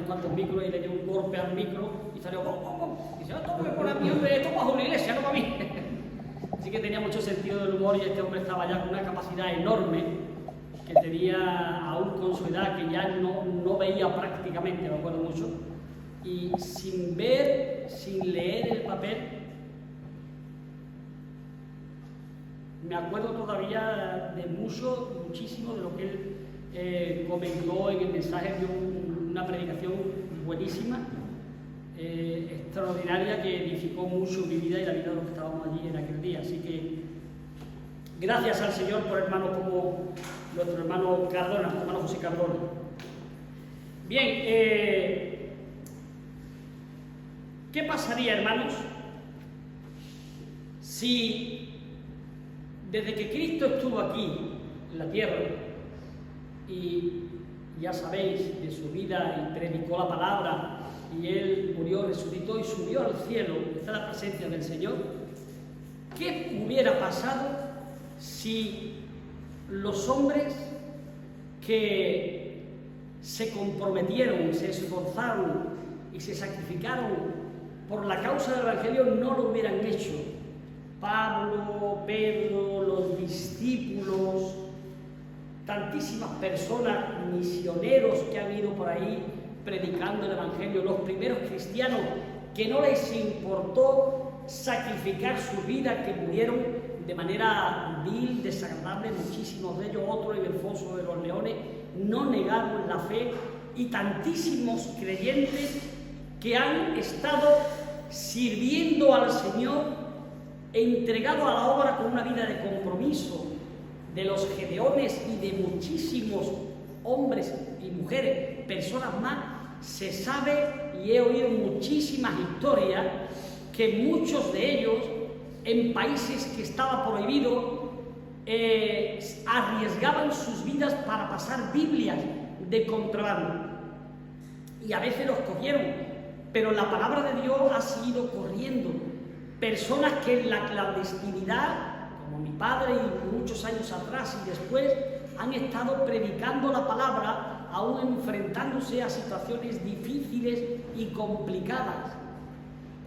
unos cuantos micros y le dio un golpe al micro y salió ¡pum, pum, pum! Y dice, esto me pone a mí, hombre, esto para una iglesia, no para mí. Así que tenía mucho sentido del humor y este hombre estaba ya con una capacidad enorme que tenía, aún con su edad, que ya no veía prácticamente, me acuerdo mucho, y sin ver, sin leer el papel, me acuerdo todavía de muchísimo de lo que él comentó en el mensaje de una predicación buenísima, extraordinaria, que edificó mucho mi vida y la vida de los que estábamos allí en aquel día. Así que gracias al Señor por hermanos como nuestro hermano Cardona, nuestro hermano José Cardona. Bien, ¿qué pasaría, hermanos, si desde que Cristo estuvo aquí en la tierra, y ya sabéis de su vida y predicó la palabra, y él murió, resucitó y subió al cielo, está la presencia del Señor, ¿qué hubiera pasado si los hombres que se comprometieron, se esforzaron y se sacrificaron por la causa del Evangelio no lo hubieran hecho? Pablo, Pedro, los discípulos, tantísimas personas, misioneros que han ido por ahí predicando el Evangelio, los primeros cristianos que no les importó sacrificar su vida, que murieron de manera vil, desagradable, muchísimos de ellos, otros en el foso de los leones, no negaron la fe, y tantísimos creyentes que han estado sirviendo al Señor, entregados a la obra con una vida de compromiso, de los Gedeones y de muchísimos hombres y mujeres, personas más. Se sabe, y he oído muchísimas historias, que muchos de ellos, en países que estaba prohibido, arriesgaban sus vidas para pasar Biblias de contrabando. Y a veces los cogieron, pero la palabra de Dios ha seguido corriendo. Personas que en la clandestinidad, como mi padre y muchos años atrás y después, han estado predicando la palabra, aún enfrentándose a situaciones difíciles y complicadas.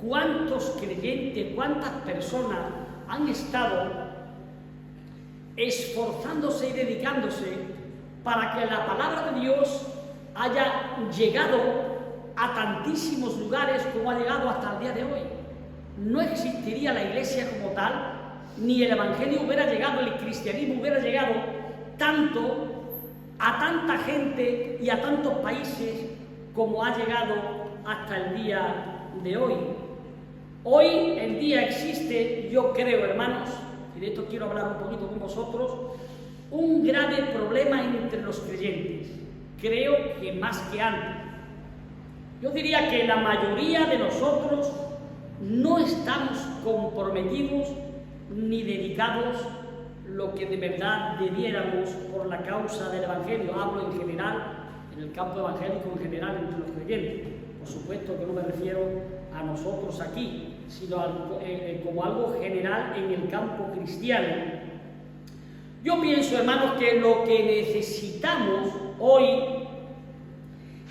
¿Cuántos creyentes, cuántas personas han estado esforzándose y dedicándose para que la palabra de Dios haya llegado a tantísimos lugares como ha llegado hasta el día de hoy? No existiría la iglesia como tal, ni el evangelio hubiera llegado, el cristianismo hubiera llegado tanto a tanta gente y a tantos países como ha llegado hasta el día de hoy. Hoy en día existe, yo creo, hermanos, y de esto quiero hablar un poquito con vosotros, un grave problema entre los creyentes. Creo que más que antes. Yo diría que la mayoría de nosotros no estamos comprometidos ni dedicados lo que de verdad debiéramos por la causa del Evangelio. Hablo en general, en el campo evangélico en general, entre los creyentes. Por supuesto que no me refiero a nosotros aquí, sino como algo general en el campo cristiano. Yo pienso, hermanos, que lo que necesitamos hoy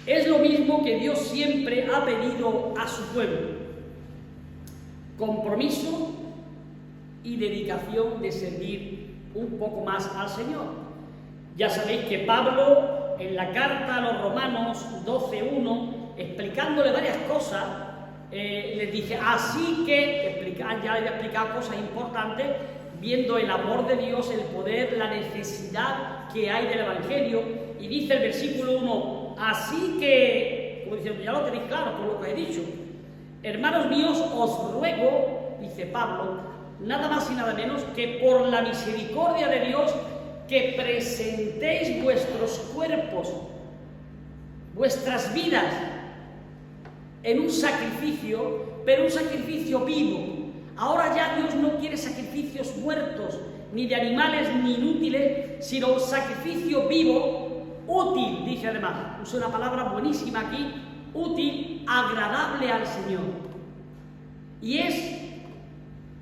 es lo mismo que Dios siempre ha pedido a su pueblo: compromiso y dedicación de servir un poco más al Señor. Ya sabéis que Pablo, en la carta a los Romanos 12:1, explicándole varias cosas, les dije, así que, ya le he explicado cosas importantes, viendo el amor de Dios, el poder, la necesidad que hay del Evangelio, y dice el versículo 1, así que, como diciendo, ya lo tenéis claro por lo que he dicho, hermanos míos, os ruego, dice Pablo, nada más y nada menos que por la misericordia de Dios, que presentéis vuestros cuerpos, vuestras vidas, en un sacrificio, pero un sacrificio vivo. Ahora ya Dios no quiere sacrificios muertos, ni de animales ni inútiles, sino un sacrificio vivo, útil, dice además, usa una palabra buenísima aquí, útil, agradable al Señor. Y es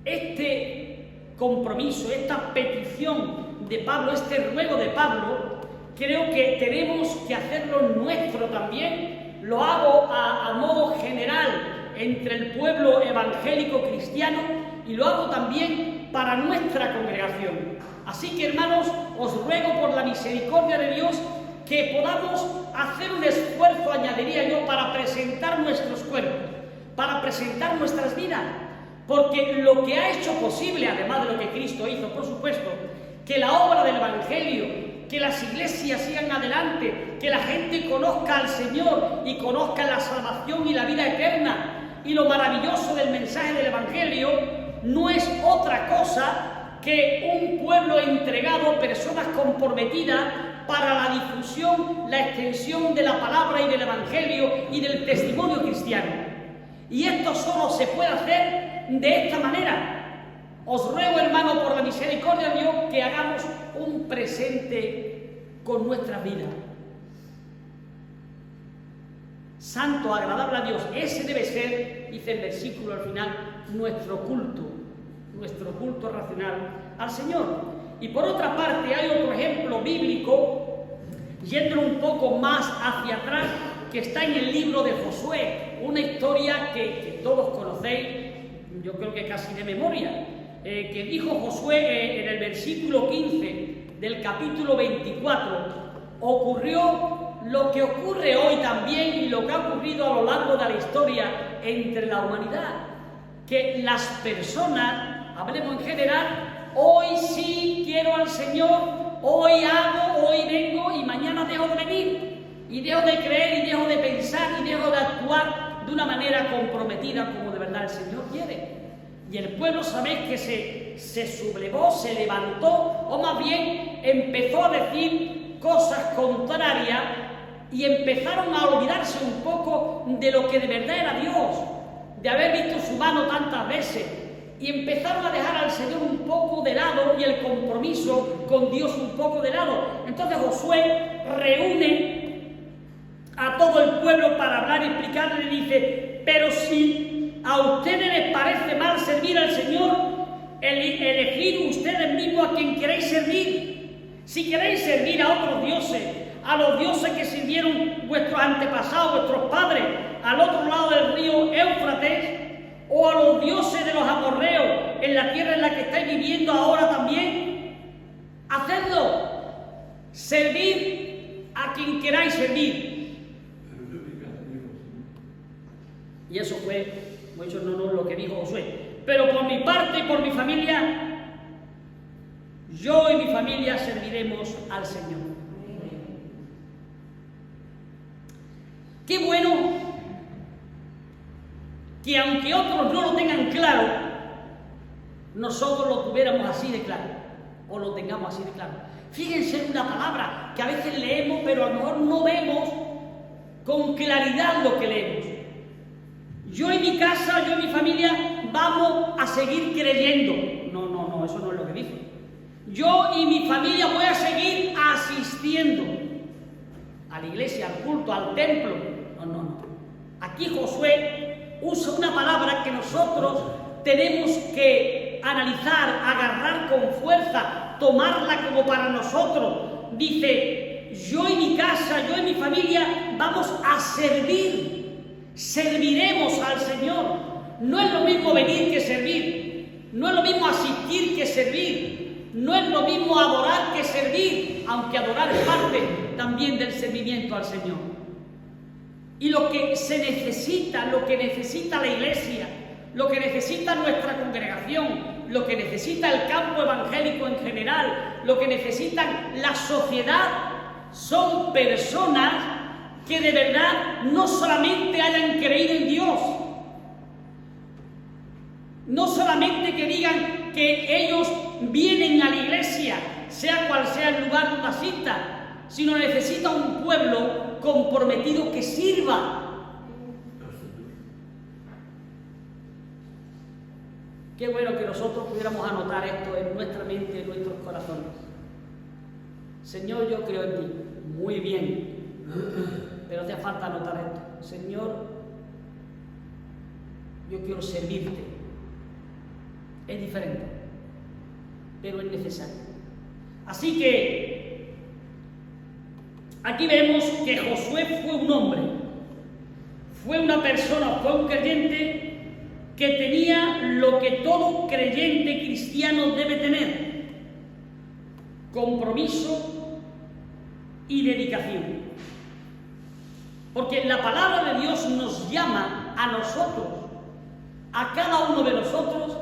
este compromiso, esta petición de Pablo, este ruego de Pablo, creo que tenemos que hacerlo nuestro también, lo hago a modo general entre el pueblo evangélico cristiano y lo hago también para nuestra congregación. Así que, hermanos, os ruego por la misericordia de Dios que podamos hacer un esfuerzo, añadiría yo, para presentar nuestros cuerpos, para presentar nuestras vidas, porque lo que ha hecho posible, además de lo que Cristo hizo, por supuesto, que la obra del Evangelio, que las iglesias sigan adelante, que la gente conozca al Señor y conozca la salvación y la vida eterna, y lo maravilloso del mensaje del Evangelio no es otra cosa que un pueblo entregado, personas comprometidas para la difusión, la extensión de la palabra y del Evangelio y del testimonio cristiano. Y esto solo se puede hacer de esta manera. Os ruego, hermano, por la misericordia de Dios, que hagamos un presente con nuestra vida. Santo, agradable a Dios. Ese debe ser, dice el versículo al final, nuestro culto racional al Señor. Y por otra parte hay otro ejemplo bíblico, yendo un poco más hacia atrás, que está en el libro de Josué, una historia que todos conocéis, yo creo que casi de memoria, que dijo Josué en el versículo 15 del capítulo 24, ocurrió lo que ocurre hoy también y lo que ha ocurrido a lo largo de la historia entre la humanidad, que las personas, hablemos en general, hoy sí quiero al Señor, hoy hago, hoy vengo y mañana dejo de venir, y dejo de creer y dejo de pensar y dejo de actuar de una manera comprometida como de verdad el Señor quiere. Y el pueblo, sabéis que se sublevó, se levantó, o más bien empezó a decir cosas contrarias y empezaron a olvidarse un poco de lo que de verdad era Dios, de haber visto su mano tantas veces, y empezaron a dejar al Señor un poco de lado y el compromiso con Dios un poco de lado. Entonces Josué reúne a todo el pueblo para hablar y explicarle, y dice: pero si a ustedes les parece mal servir al Señor, elegid ustedes mismos a quien queréis servir. Si queréis servir a otros dioses, a los dioses que sirvieron vuestros antepasados, vuestros padres, al otro lado del río Éufrates, o a los dioses de los amorreos en la tierra en la que estáis viviendo ahora también, hacedlo. Servid a quien queráis servir. Y eso fue, como he dicho, no lo que dijo Josué. Pero por mi parte y por mi familia, yo y mi familia serviremos al Señor. Qué bueno que aunque otros no lo tengan claro, nosotros lo tuviéramos así de claro, o lo tengamos así de claro. Fíjense en una palabra que a veces leemos, pero a lo mejor no vemos con claridad lo que leemos. Yo y mi casa, yo y mi familia vamos a seguir creyendo. No, eso no es lo que dice. Yo y mi familia voy a seguir asistiendo a la iglesia, al culto, al templo. No. Aquí Josué usa una palabra que nosotros tenemos que analizar, agarrar con fuerza, tomarla como para nosotros. Dice: yo y mi casa, yo y mi familia vamos a servir. Serviremos al Señor. No es lo mismo venir que servir. No es lo mismo asistir que servir. No es lo mismo adorar que servir, aunque adorar es parte también del servimiento al Señor. Y lo que se necesita, lo que necesita la iglesia, lo que necesita nuestra congregación, lo que necesita el campo evangélico en general, lo que necesita la sociedad, son personas que de verdad no solamente hayan creído en Dios, no solamente que digan que ellos vienen a la iglesia, sea cual sea el lugar donde asistan, sino necesita un pueblo comprometido que sirva. Qué bueno que nosotros pudiéramos anotar esto en nuestra mente, en nuestros corazones. Señor, yo creo en ti. Muy bien. Pero hace falta anotar esto. Señor, yo quiero servirte. Es diferente, pero es necesario. Así que aquí vemos que Josué fue un hombre una persona, fue un creyente que tenía lo que todo creyente cristiano debe tener: compromiso y dedicación. Porque la palabra de Dios nos llama a nosotros, a cada uno de nosotros,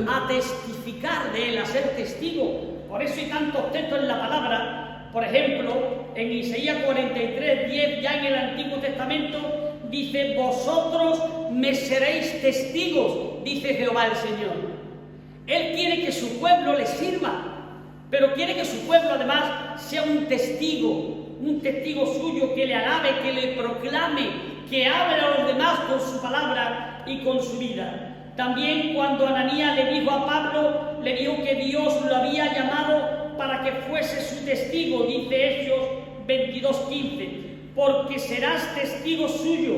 a testificar de Él, a ser testigo. Por eso hay tantos textos en la palabra. Por ejemplo, en Isaías 43:10, ya en el Antiguo Testamento, dice: vosotros me seréis testigos, dice Jehová el Señor. Él quiere que su pueblo le sirva, pero quiere que su pueblo además sea un testigo suyo, que le alabe, que le proclame, que hable a los demás con su palabra y con su vida. También cuando Ananías le dijo a Pablo, le dijo que Dios lo había llamado para que fuese su testigo, dice Hechos 22:15, porque serás testigo suyo,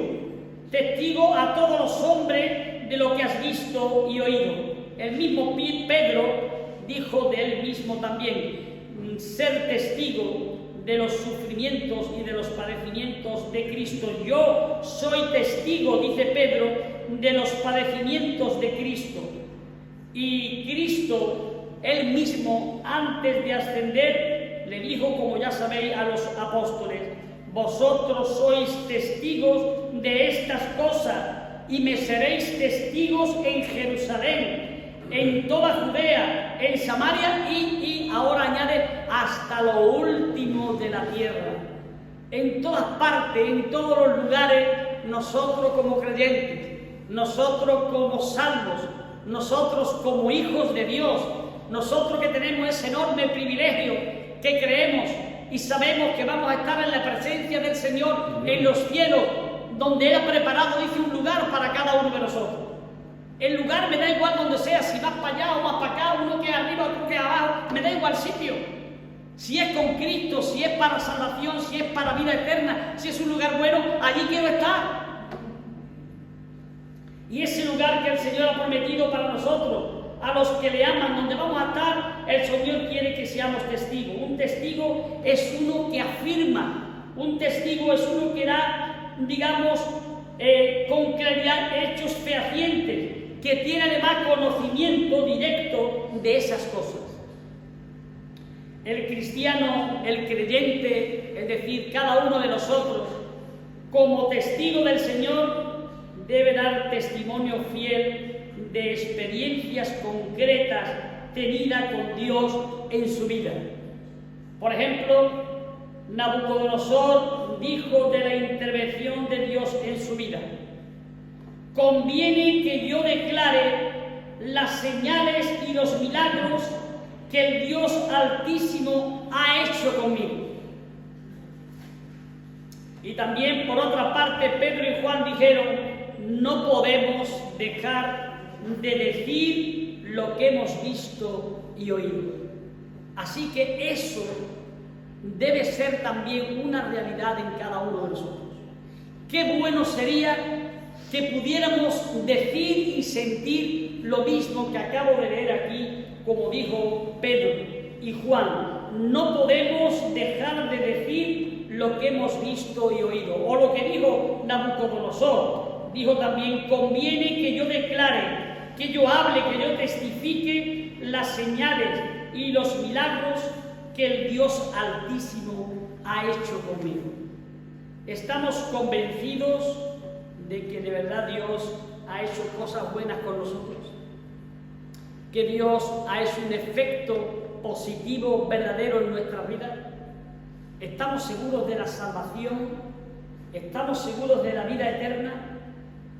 testigo a todos los hombres de lo que has visto y oído. El mismo Pedro dijo de él mismo también: ser testigo de los sufrimientos y de los padecimientos de Cristo. Yo soy testigo, dice Pedro, de los padecimientos de Cristo. Y Cristo, él mismo, antes de ascender, le dijo, como ya sabéis, a los apóstoles: vosotros sois testigos de estas cosas y me seréis testigos en Jerusalén, en toda Judea, en Samaria y ahora añade, hasta lo último de la tierra. En todas partes, en todos los lugares, nosotros como creyentes, nosotros como salvos, nosotros como hijos de Dios, nosotros que tenemos ese enorme privilegio, que creemos y sabemos que vamos a estar en la presencia del Señor en los cielos, donde Él ha preparado, dice, un lugar para cada uno de nosotros. El lugar me da igual donde sea, si vas para allá o vas para acá, uno que es arriba, otro que es abajo, me da igual sitio. Si es con Cristo, si es para salvación, si es para vida eterna, si es un lugar bueno, allí quiero estar. Y ese lugar que el Señor ha prometido para nosotros, a los que le aman, donde vamos a estar, el Señor quiere que seamos testigos. Un testigo es uno que afirma, un testigo es uno que da, digamos, con claridad hechos fehacientes, que tiene además conocimiento directo de esas cosas. El cristiano, el creyente, es decir, cada uno de nosotros, como testigo del Señor, debe dar testimonio fiel de experiencias concretas tenidas con Dios en su vida. Por ejemplo, Nabucodonosor dijo de la intervención de Dios en su vida: conviene que yo declare las señales y los milagros que el Dios Altísimo ha hecho conmigo. Y también, por otra parte, Pedro y Juan dijeron: no podemos dejar de decir lo que hemos visto y oído. Así que eso debe ser también una realidad en cada uno de nosotros. Qué bueno sería que pudiéramos decir y sentir lo mismo que acabo de leer aquí, como dijo Pedro y Juan. No podemos dejar de decir lo que hemos visto y oído. O lo que dijo Nabucodonosor, dijo también: conviene que yo declare, que yo hable, que yo testifique las señales y los milagros que el Dios Altísimo ha hecho conmigo. Estamos convencidos de que de verdad Dios ha hecho cosas buenas con nosotros, que Dios ha hecho un efecto positivo, verdadero en nuestra vida. ¿Estamos seguros de la salvación? ¿Estamos seguros de la vida eterna?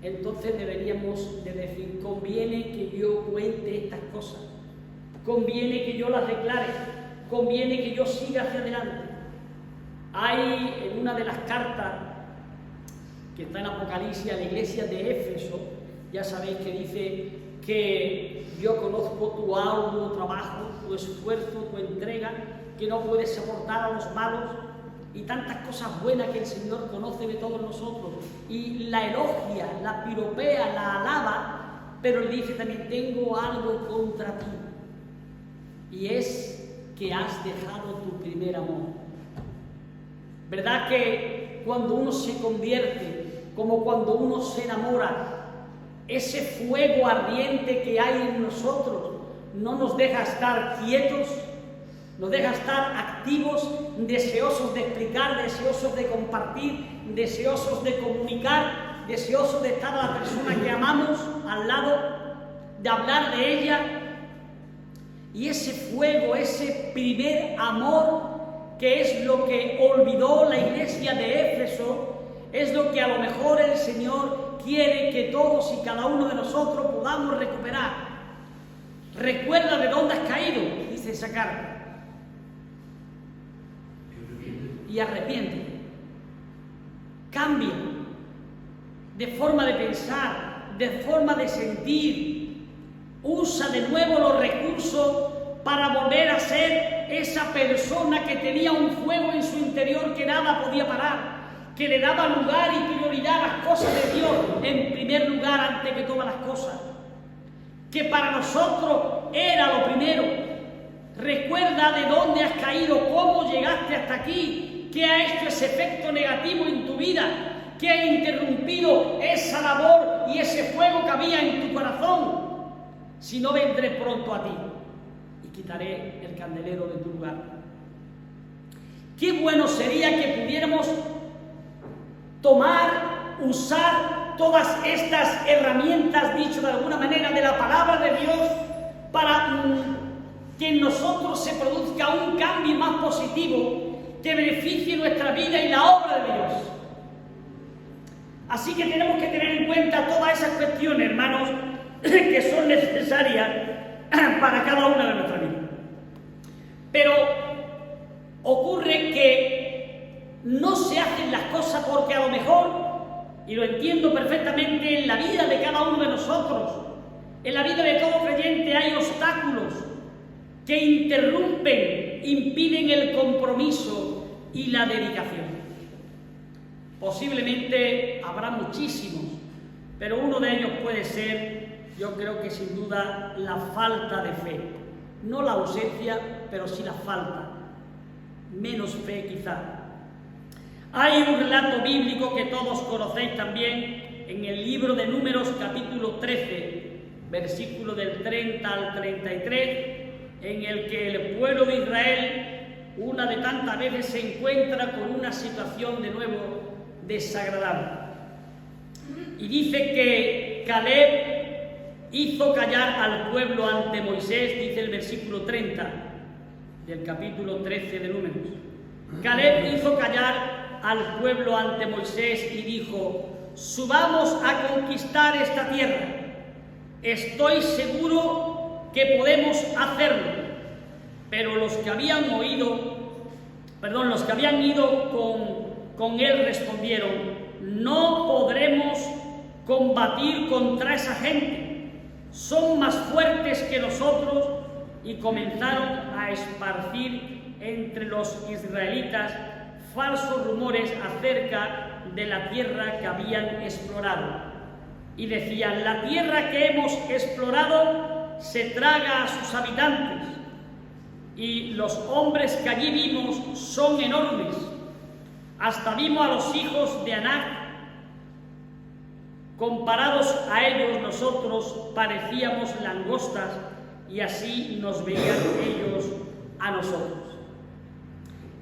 Entonces deberíamos de decir: conviene que yo cuente estas cosas, conviene que yo las declare, conviene que yo siga hacia adelante. Hay en una de las cartas que está en Apocalipsis a la iglesia de Éfeso, ya sabéis que dice que yo conozco tu arduo trabajo, tu esfuerzo, tu entrega, que no puedes soportar a los malos, y tantas cosas buenas que el Señor conoce de todos nosotros, y la elogia, la piropea, la alaba, pero le dice también: tengo algo contra ti, y es que has dejado tu primer amor. ¿Verdad que cuando uno se convierte como cuando uno se enamora. Ese fuego ardiente que hay en nosotros no nos deja estar quietos, nos deja estar activos, deseosos de explicar, deseosos de compartir, deseosos de comunicar, deseosos de estar a la persona que amamos al lado, de hablar de ella. Y ese fuego, ese primer amor, que es lo que olvidó la iglesia de Éfeso, es lo que a lo mejor el Señor quiere que todos y cada uno de nosotros podamos recuperar. Recuerda de dónde has caído, dice esa carta, y arrepiéntete. Cambia de forma de pensar, de forma de sentir. Usa de nuevo los recursos para volver a ser esa persona que tenía un fuego en su interior que nada podía parar, que le daba lugar y prioridad a las cosas de Dios en primer lugar antes que todas las cosas, que para nosotros era lo primero. Recuerda de dónde has caído, cómo llegaste hasta aquí, qué ha hecho ese efecto negativo en tu vida, qué ha interrumpido esa labor y ese fuego que había en tu corazón. Si no, vendré pronto a ti y quitaré el candelero de tu lugar. Qué bueno sería que pudiéramos tomar, usar todas estas herramientas, dicho de alguna manera, de la palabra de Dios para que en nosotros se produzca un cambio más positivo que beneficie nuestra vida y la obra de Dios. Así que tenemos que tener en cuenta todas esas cuestiones, hermanos, que son necesarias para cada una de nuestras vidas. Pero ocurre que no se hacen las cosas porque a lo mejor, y lo entiendo perfectamente, en la vida de cada uno de nosotros, en la vida de todo creyente hay obstáculos que interrumpen, impiden el compromiso y la dedicación. Posiblemente habrá muchísimos, pero uno de ellos puede ser, yo creo que sin duda, la falta de fe. No la ausencia, pero sí la falta. Menos fe quizá. Hay un relato bíblico que todos conocéis también en el libro de Números, capítulo 13, versículo del 30 al 33, en el que el pueblo de Israel, una de tantas veces, se encuentra con una situación de nuevo desagradable. Y dice que Caleb hizo callar al pueblo ante Moisés, dice el versículo 30 del capítulo 13 de Números. Caleb hizo callar al pueblo ante Moisés y dijo: subamos a conquistar esta tierra. Estoy seguro que podemos hacerlo. Pero los que habían ido con él respondieron: no podremos combatir contra esa gente. Son más fuertes que nosotros. Y comenzaron a esparcir entre los israelitas falsos rumores acerca de la tierra que habían explorado. Y decían: la tierra que hemos explorado se traga a sus habitantes, y los hombres que allí vimos son enormes. Hasta vimos a los hijos de Anac. Comparados a ellos, nosotros parecíamos langostas, y así nos veían ellos a nosotros.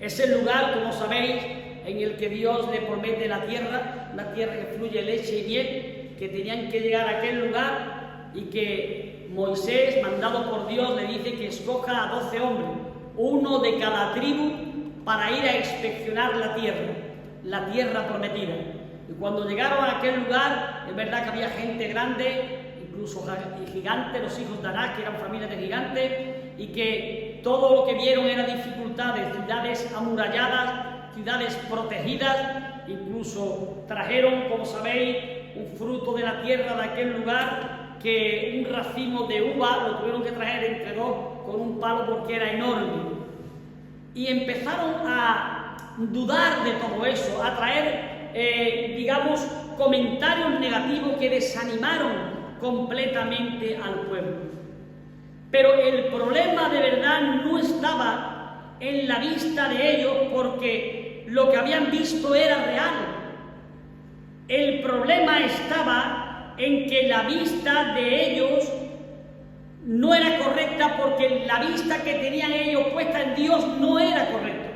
Es el lugar, como sabéis, en el que Dios le promete la tierra, una tierra que fluye leche y miel, que tenían que llegar a aquel lugar, y que Moisés, mandado por Dios, le dice que escoja a 12 hombres, uno de cada tribu, para ir a inspeccionar la tierra prometida. Y cuando llegaron a aquel lugar, es verdad que había gente grande, incluso gigantes, los hijos de Anac, que eran familias de gigantes, y que todo lo que vieron era dificultades, ciudades amuralladas, ciudades protegidas. Incluso trajeron, como sabéis, un fruto de la tierra de aquel lugar, que un racimo de uva lo tuvieron que traer entre dos con un palo porque era enorme. Y empezaron a dudar de todo eso, a traer, comentarios negativos que desanimaron completamente al pueblo. Pero el problema de verdad no estaba en la vista de ellos, porque lo que habían visto era real. El problema estaba en que la vista de ellos no era correcta, porque la vista que tenían ellos puesta en Dios no era correcta.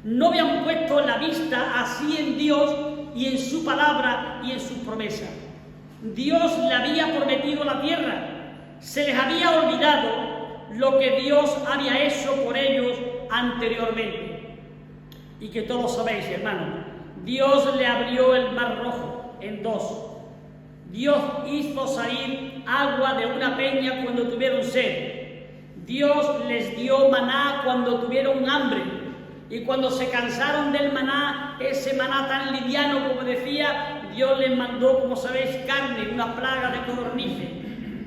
No habían puesto la vista así en Dios y en su palabra y en sus promesas. Dios le había prometido la tierra. Se les había olvidado lo que Dios había hecho por ellos anteriormente. Y que todos sabéis, hermanos, Dios le abrió el mar Rojo en dos. Dios hizo salir agua de una peña cuando tuvieron sed. Dios les dio maná cuando tuvieron hambre. Y cuando se cansaron del maná, ese maná tan liviano como decía, Dios les mandó, como sabéis, carne, una plaga de codornices.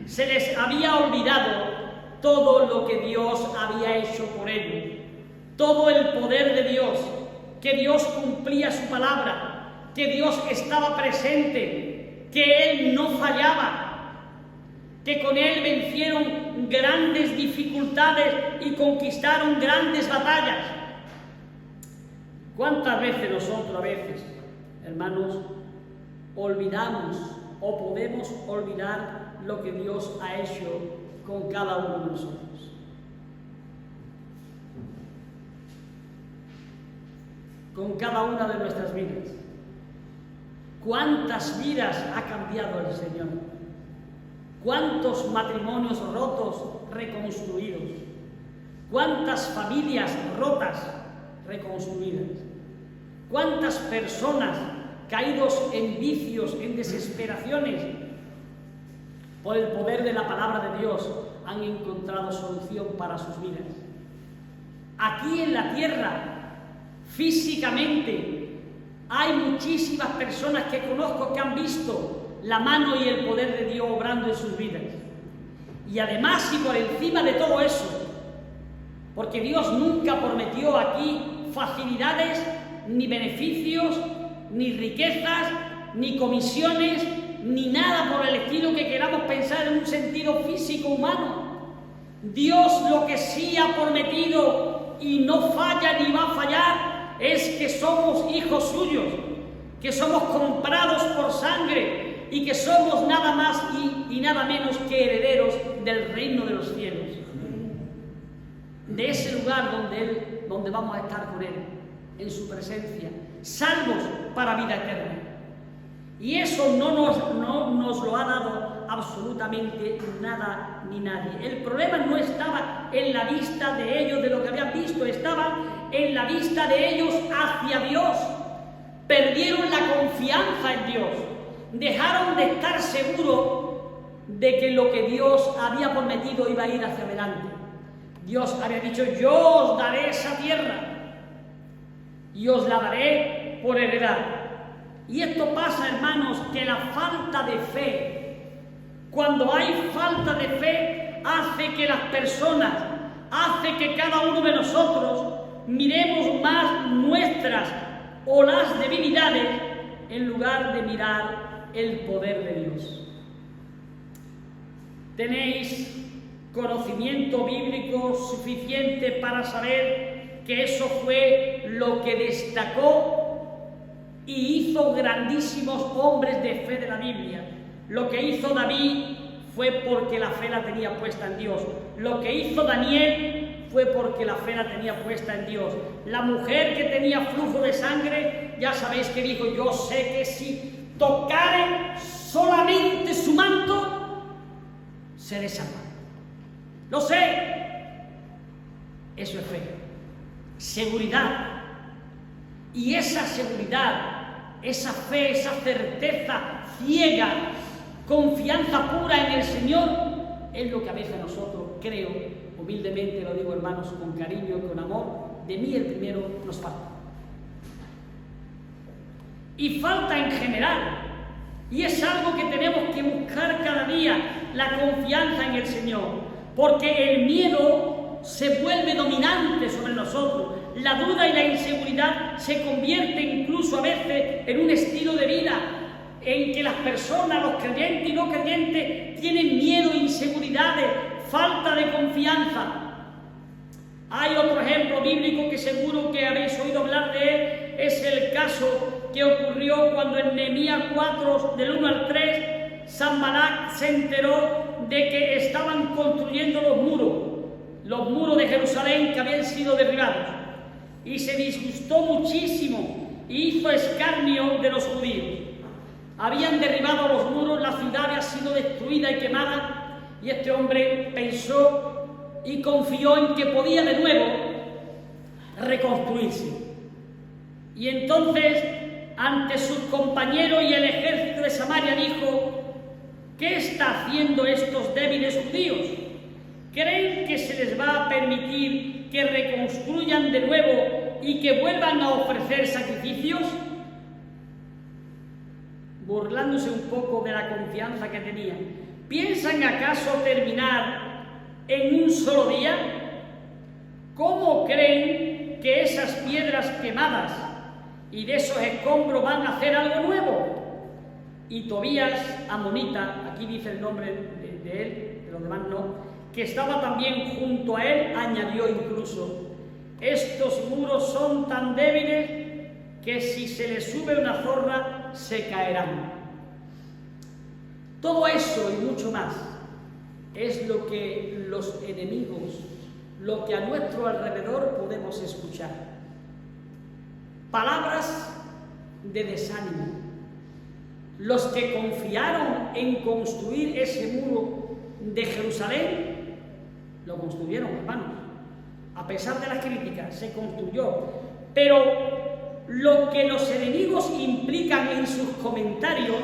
Se les había olvidado todo lo que Dios había hecho por ellos. Todo el poder de Dios, que Dios cumplía su palabra, que Dios estaba presente, que Él no fallaba, que con Él vencieron grandes dificultades y conquistaron grandes batallas. ¿Cuántas veces nosotros, hermanos, olvidamos o podemos olvidar lo que Dios ha hecho con cada uno de nosotros? Con cada una de nuestras vidas. ¿Cuántas vidas ha cambiado el Señor? ¿Cuántos matrimonios rotos reconstruidos? ¿Cuántas familias rotas reconstruidas? ¿Cuántas personas caídos en vicios, en desesperaciones, por el poder de la palabra de Dios han encontrado solución para sus vidas? Aquí en la tierra, físicamente, hay muchísimas personas que conozco que han visto la mano y el poder de Dios obrando en sus vidas. Y además, y por encima de todo eso, porque Dios nunca prometió aquí facilidades, ni beneficios, ni riquezas, ni comisiones, ni nada por el estilo que queramos pensar en un sentido físico humano. Dios lo que sí ha prometido, y no falla ni va a fallar, es que somos hijos suyos, que somos comprados por sangre y que somos nada más y nada menos que herederos del reino de los cielos, de ese lugar donde vamos a estar con Él, en su presencia, salvos para vida eterna. Y eso no nos lo ha dado absolutamente nada ni nadie. El problema no estaba en la vista de ellos de lo que habían visto, estaba en la vista de ellos hacia Dios. Perdieron la confianza en Dios, dejaron de estar seguros de que lo que Dios había prometido iba a ir hacia adelante. Dios había dicho: yo os daré esa tierra y os la daré por heredad. Y esto pasa, hermanos, que la falta de fe, cuando hay falta de fe, hace que las personas, hace que cada uno de nosotros miremos más nuestras o las debilidades en lugar de mirar el poder de Dios. ¿Tenéis conocimiento bíblico suficiente para saber que eso fue lo que destacó y hizo grandísimos hombres de fe de la Biblia? Lo que hizo David fue porque la fe la tenía puesta en Dios. Lo que hizo Daniel fue porque la fe la tenía puesta en Dios. La mujer que tenía flujo de sangre, ya sabéis que dijo: yo sé que si tocare solamente su manto, seré salvado. Lo sé. Eso es fe. Seguridad. Y esa seguridad, esa fe, esa certeza ciega, confianza pura en el Señor, es lo que a veces nosotros, creo, humildemente lo digo, hermanos, con cariño, con amor, de mí el primero, nos falta. Y falta en general. Y es algo que tenemos que buscar cada día, la confianza en el Señor. Porque el miedo se vuelve dominante sobre nosotros. La duda y la inseguridad se convierten incluso a veces en un estilo de vida en que las personas, los creyentes y no creyentes, tienen miedo, inseguridades, falta de confianza. Hay otro ejemplo bíblico que seguro que habéis oído hablar de él, es el caso que ocurrió cuando en Nehemías 4, del 1 al 3, Sanballat se enteró de que estaban construyendo los muros de Jerusalén que habían sido derribados, y se disgustó muchísimo y hizo escarnio de los judíos. Habían derribado los muros, la ciudad había sido destruida y quemada, y este hombre pensó y confió en que podía de nuevo reconstruirse. Y entonces, ante sus compañeros y el ejército de Samaria, dijo: ¿qué está haciendo estos débiles judíos? ¿Creen que se les va a permitir que reconstruyan de nuevo y que vuelvan a ofrecer sacrificios? Burlándose un poco de la confianza que tenían. ¿Piensan acaso terminar en un solo día? ¿Cómo creen que esas piedras quemadas y de esos escombros van a hacer algo nuevo? Y Tobías, amonita, aquí dice el nombre de él, de los demás no, que estaba también junto a él, añadió incluso: estos muros son tan débiles que si se les sube una zorra se caerán. Todo eso y mucho más es lo que los enemigos, lo que a nuestro alrededor podemos escuchar. Palabras de desánimo. Los que confiaron en construir ese muro de Jerusalén, lo construyeron, hermanos. A pesar de las críticas, se construyó. Pero lo que los enemigos implican en sus comentarios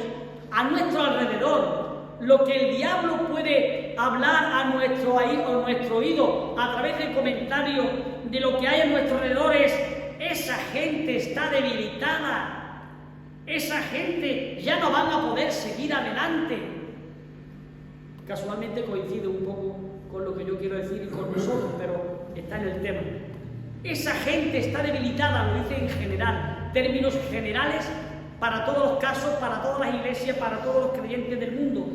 a nuestro alrededor, lo que el diablo puede hablar a nuestro oído a través del comentario de lo que hay a nuestro alrededor es: esa gente está debilitada, esa gente ya no van a poder seguir adelante. Casualmente coincide un poco con lo que yo quiero decir y con nosotros, pero está en el tema. Esa gente está debilitada, lo dice en general, términos generales para todos los casos, para todas las iglesias, para todos los creyentes del mundo.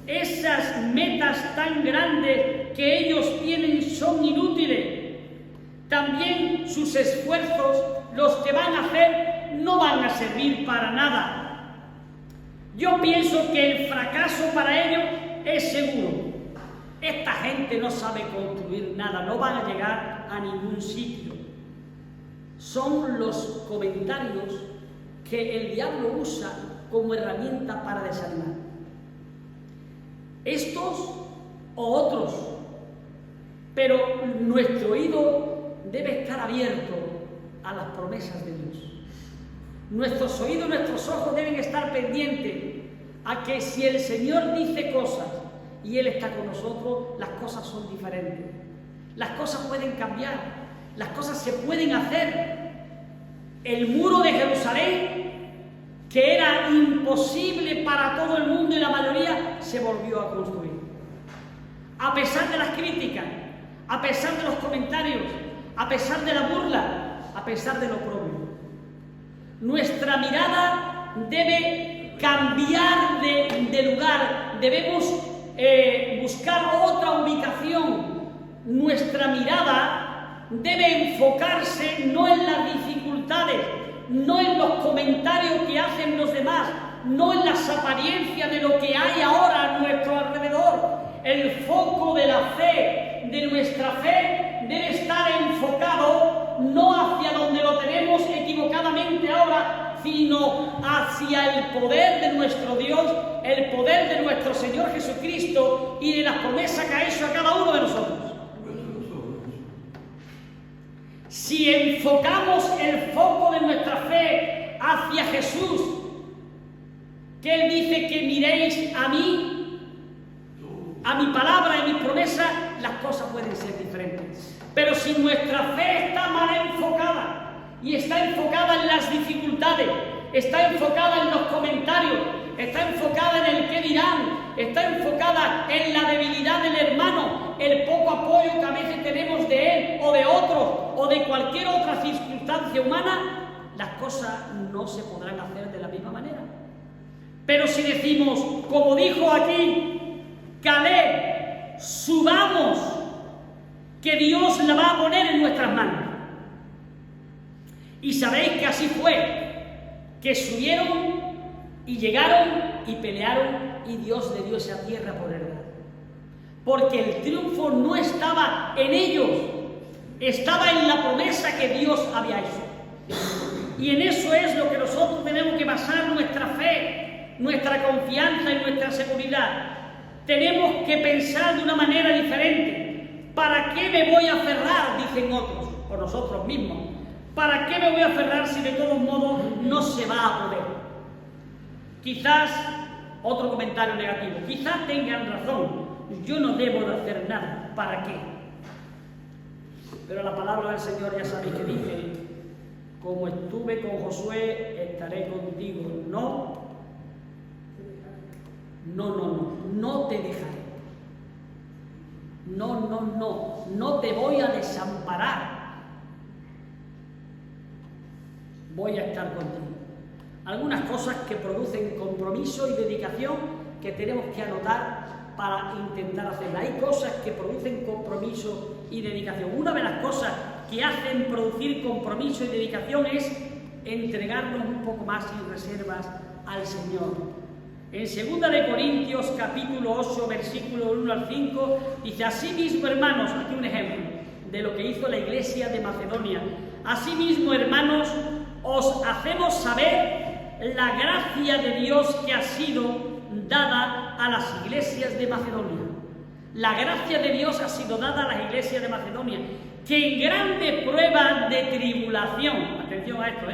Esas metas tan grandes que ellos tienen son inútiles. También sus esfuerzos, los que van a hacer, no van a servir para nada. Yo pienso que el fracaso para ellos es seguro. Esta gente no sabe construir nada, no van a llegar a ningún sitio. Son los comentarios que el diablo usa como herramienta para desanimar. Estos o otros, pero nuestro oído debe estar abierto a las promesas de Dios. Nuestros oídos, nuestros ojos deben estar pendientes a que si el Señor dice cosas y Él está con nosotros, las cosas son diferentes. Las cosas pueden cambiar, las cosas se pueden hacer. El muro de Jerusalén, que era imposible para todo el mundo y la mayoría, se volvió a construir. A pesar de las críticas, a pesar de los comentarios, a pesar de la burla, a pesar de lo propio. Nuestra mirada debe cambiar de lugar, debemos buscar otra ubicación. Nuestra mirada debe enfocarse no en las dificultades, no en los comentarios que hacen los demás, no en las apariencias de lo que hay ahora a nuestro alrededor. El foco de la fe, de nuestra fe, debe estar enfocado no hacia donde lo tenemos equivocadamente ahora, sino hacia el poder de nuestro Dios, el poder de nuestro Señor Jesucristo y de las promesas que ha hecho a cada uno de nosotros. Si enfocamos el foco de nuestra fe hacia Jesús, que Él dice que miréis a mí, a mi palabra y mi promesa, las cosas pueden ser diferentes. Pero si nuestra fe está mal enfocada y está enfocada en las dificultades, está enfocada en los comentarios, está enfocada en el qué dirán, está enfocada en la debilidad del hermano, el poco apoyo que a veces tenemos de él o de otros o de cualquier otra circunstancia humana, las cosas no se podrán hacer de la misma manera. Pero si decimos, como dijo aquí Caleb, subamos, que Dios la va a poner en nuestras manos. Y sabéis que así fue. que subieron y llegaron y pelearon y Dios le dio esa tierra por heredad. Porque el triunfo no estaba en ellos, estaba en la promesa que Dios había hecho. Y en eso es lo que nosotros tenemos que basar nuestra fe, nuestra confianza y nuestra seguridad. Tenemos que pensar de una manera diferente. ¿Para qué me voy a aferrar? Dicen otros, o nosotros mismos. ¿Para qué me voy a aferrar si de todos modos no se va a poder? Quizás, otro comentario negativo, quizás tengan razón. Yo no debo de hacer nada. ¿Para qué? Pero la palabra del Señor ya sabéis que dice: como estuve con Josué, estaré contigo. No te dejaré. No te voy a desamparar. Voy a estar contigo. Algunas cosas que producen compromiso y dedicación que tenemos que anotar para intentar hacerla. Hay cosas que producen compromiso y dedicación. Una de las cosas que hacen producir compromiso y dedicación es entregarnos un poco más sin reservas al Señor. En 2 de Corintios, capítulo 8, versículo 1 al 5, dice: asimismo, hermanos, aquí un ejemplo de lo que hizo la iglesia de Macedonia. Asimismo, hermanos, os hacemos saber la gracia de Dios que ha sido dada a las iglesias de Macedonia. La gracia de Dios ha sido dada a las iglesias de Macedonia, que en grande prueba de tribulación, atención a esto,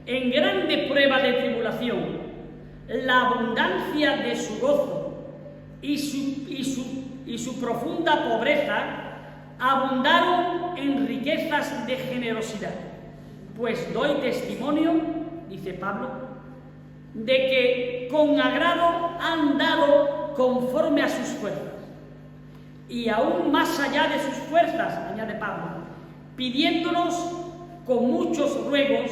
en grande prueba de tribulación, la abundancia de su gozo y su profunda pobreza abundaron en riquezas de generosidad. Pues doy testimonio, dice Pablo, de que con agrado han dado conforme a sus fuerzas, y aún más allá de sus fuerzas, añade Pablo, pidiéndonos con muchos ruegos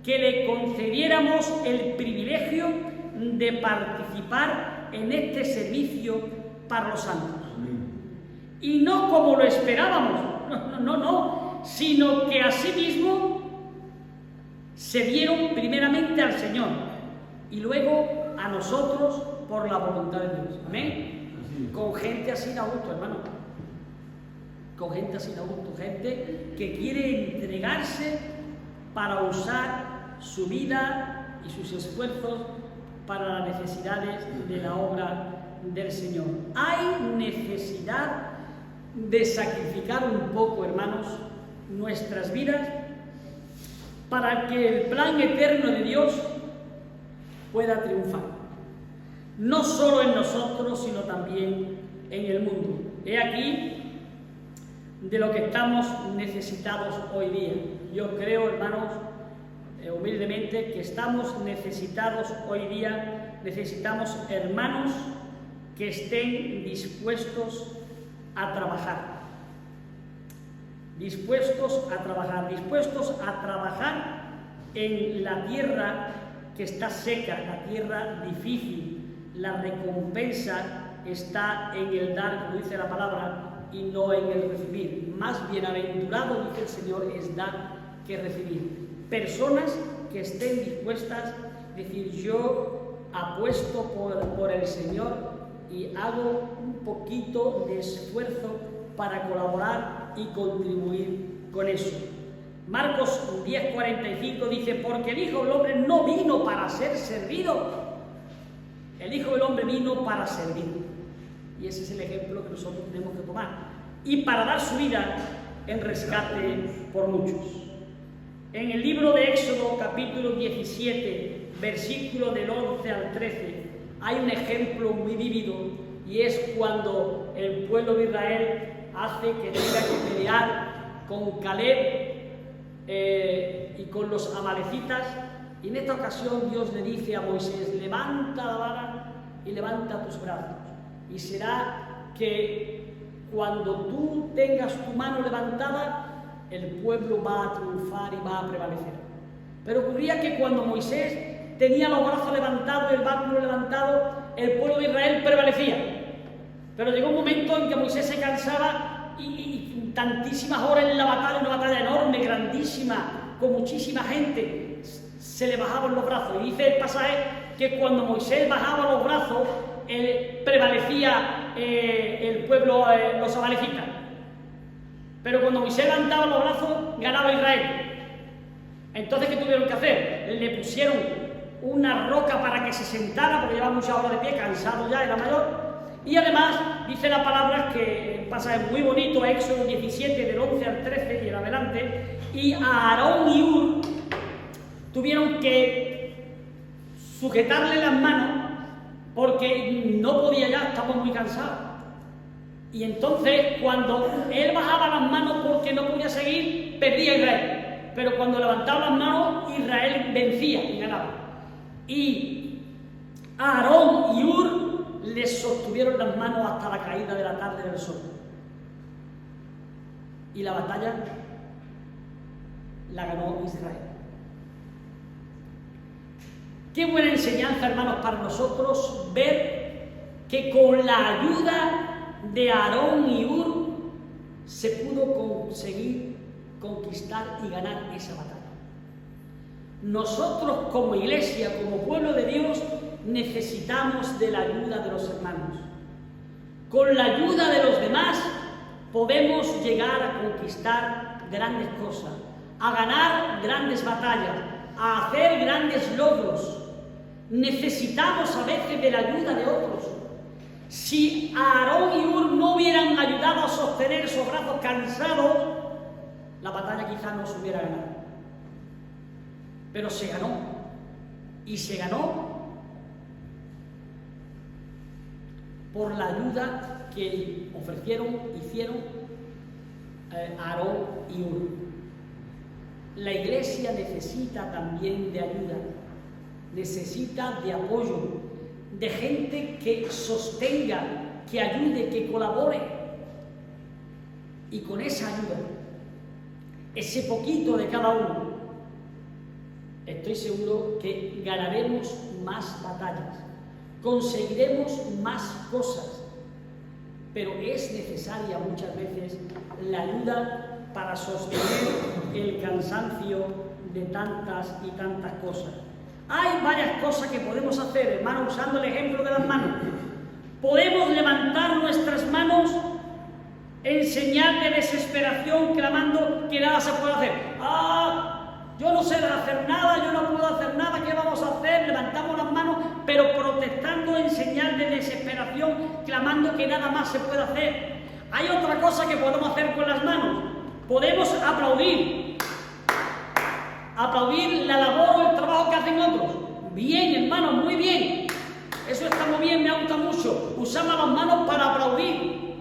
que le concediéramos el privilegio de participar en este servicio para los santos. Y no como lo esperábamos, sino que asimismo se dieron primeramente al Señor y luego a nosotros por la voluntad de Dios. Amén. Con gente así da gusto, hermano. Con gente así da gusto. Gente que quiere entregarse para usar su vida y sus esfuerzos para las necesidades de la obra del Señor. Hay necesidad de sacrificar un poco, hermanos, nuestras vidas para que el plan eterno de Dios pueda triunfar, no solo en nosotros, sino también en el mundo. He aquí de lo que estamos necesitados hoy día. Yo creo, hermanos, humildemente, que estamos necesitados hoy día. Necesitamos hermanos que estén dispuestos a trabajar, dispuestos a trabajar en la tierra que está seca, la tierra difícil. La recompensa está en el dar, como dice la palabra, y no en el recibir. Más bienaventurado, dice el Señor, es dar que recibir. Personas que estén dispuestas a decir: yo apuesto por el Señor y hago un poquito de esfuerzo para colaborar y contribuir con eso. Marcos 10:45 dice: porque el Hijo del Hombre no vino para ser servido. El Hijo del Hombre vino para servir. Y ese es el ejemplo que nosotros tenemos que tomar. Y para dar su vida en rescate por muchos. En el libro de Éxodo, capítulo 17, versículo del 11 al 13, hay un ejemplo muy vívido, y es cuando el pueblo de Israel hace que tenga que pelear con Caleb y con los amalecitas. Y en esta ocasión Dios le dice a Moisés: levanta la vara y levanta tus brazos, y será que cuando tú tengas tu mano levantada, el pueblo va a triunfar y va a prevalecer. Pero ocurría que cuando Moisés tenía los brazos levantados y el báculo levantado, el pueblo de Israel prevalecía. Pero llegó un momento en que Moisés se cansaba y tantísimas horas en la batalla, una batalla enorme, grandísima, con muchísima gente, se le bajaban los brazos. Y dice el pasaje que cuando Moisés bajaba los brazos, prevalecía el pueblo, los amalecitas. Pero cuando Moisés levantaba los brazos, ganaba Israel. Entonces, ¿qué tuvieron que hacer? Le pusieron una roca para que se sentara, porque llevaba muchas horas de pie, cansado ya, era mayor. Y además, dice la palabra que pasa muy bonito, Éxodo 17, del 11 al 13 y en adelante, y a Aarón y Hur tuvieron que sujetarle las manos porque no podía ya, estaba muy cansado. Y entonces, cuando él bajaba las manos porque no podía seguir, perdía Israel. Pero cuando levantaba las manos, Israel vencía y ganaba. Y Aarón y Hur les sostuvieron las manos hasta la caída de la tarde del sol. Y la batalla la ganó Israel. Qué buena enseñanza, hermanos, para nosotros ver que con la ayuda de Aarón y Hur se pudo conseguir conquistar y ganar esa batalla. Nosotros como iglesia, como pueblo de Dios, necesitamos de la ayuda de los hermanos. Con la ayuda de los demás podemos llegar a conquistar grandes cosas, a ganar grandes batallas, a hacer grandes logros. Necesitamos a veces de la ayuda de otros. Si Aarón y Hur no hubieran ayudado a sostener esos brazos cansados, la batalla quizás no se hubiera ganado. Pero se ganó. Y se ganó por la ayuda que hicieron Aarón y Hur. La iglesia necesita también de ayuda, necesita de apoyo, de gente que sostenga, que ayude, que colabore. Y con esa ayuda, ese poquito de cada uno, estoy seguro que ganaremos más batallas, conseguiremos más cosas, pero es necesaria muchas veces la ayuda para sostener el cansancio de tantas y tantas cosas. Hay varias cosas que podemos hacer, hermano, usando el ejemplo de las manos. Podemos levantar nuestras manos en señal de desesperación, clamando que nada se puede hacer. Yo no sé hacer nada, yo no puedo hacer nada, ¿qué vamos a hacer? Levantamos las manos, pero protestando en señal de desesperación, clamando que nada más se puede hacer. Hay otra cosa que podemos hacer con las manos. Podemos aplaudir la labor o el trabajo que hacen otros. Bien, hermanos, muy bien. Eso está muy bien, me gusta mucho. Usamos las manos para aplaudir.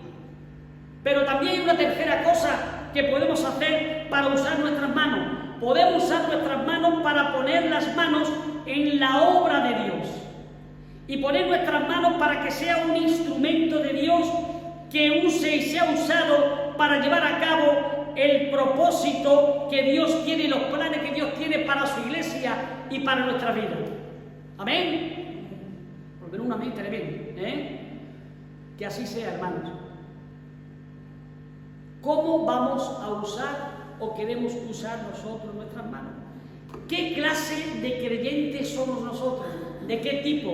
Pero también hay una tercera cosa que podemos hacer para usar nuestras manos. Podemos usar nuestras manos para poner las manos en la obra de Dios. Y poner nuestras manos para que sea un instrumento de Dios que use y sea usado para llevar a cabo el propósito que Dios tiene y los planes que Dios tiene para su iglesia y para nuestra vida. ¿Amén? Por menos un amén tremendo, Que así sea, hermanos. ¿Cómo vamos a usar o queremos usar nosotros nuestras manos? ¿Qué clase de creyentes somos nosotros? ¿De qué tipo?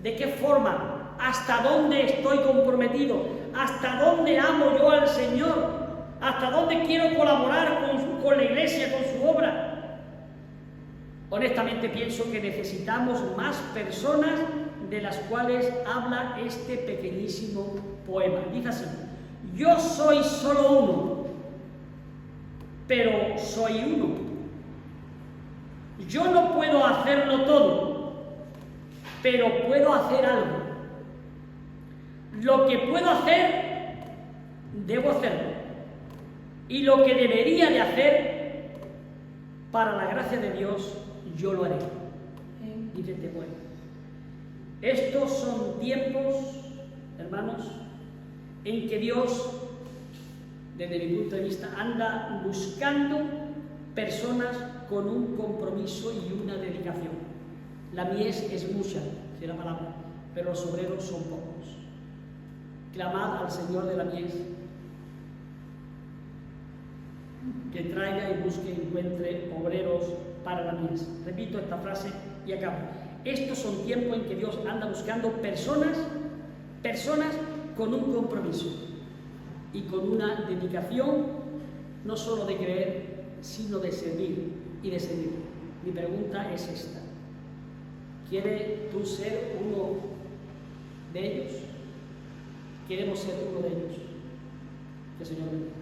¿De qué forma? ¿Hasta dónde estoy comprometido? ¿Hasta dónde amo yo al Señor? ¿Hasta dónde quiero colaborar con la iglesia, con su obra? Honestamente pienso que necesitamos más personas de las cuales habla este pequeñísimo poema. Dice así: yo soy solo uno, pero soy uno. Yo no puedo hacerlo todo, pero puedo hacer algo. Lo que puedo hacer, debo hacerlo. Y lo que debería de hacer, para la gracia de Dios, yo lo haré. Dice este poema. Estos son tiempos, hermanos, en que Dios, desde mi punto de vista, anda buscando personas con un compromiso y una dedicación. La mies es mucha, dice la palabra, pero los obreros son pocos. Clamad al Señor de la mies que traiga y busque y encuentre obreros para la mies. Repito esta frase y acabo. Estos son tiempos en que Dios anda buscando personas con un compromiso y con una dedicación, no solo de creer, sino de servir y de servir. Mi pregunta es esta: ¿quieres tú ser uno de ellos? ¿Queremos ser uno de ellos? Que el Señor bendiga.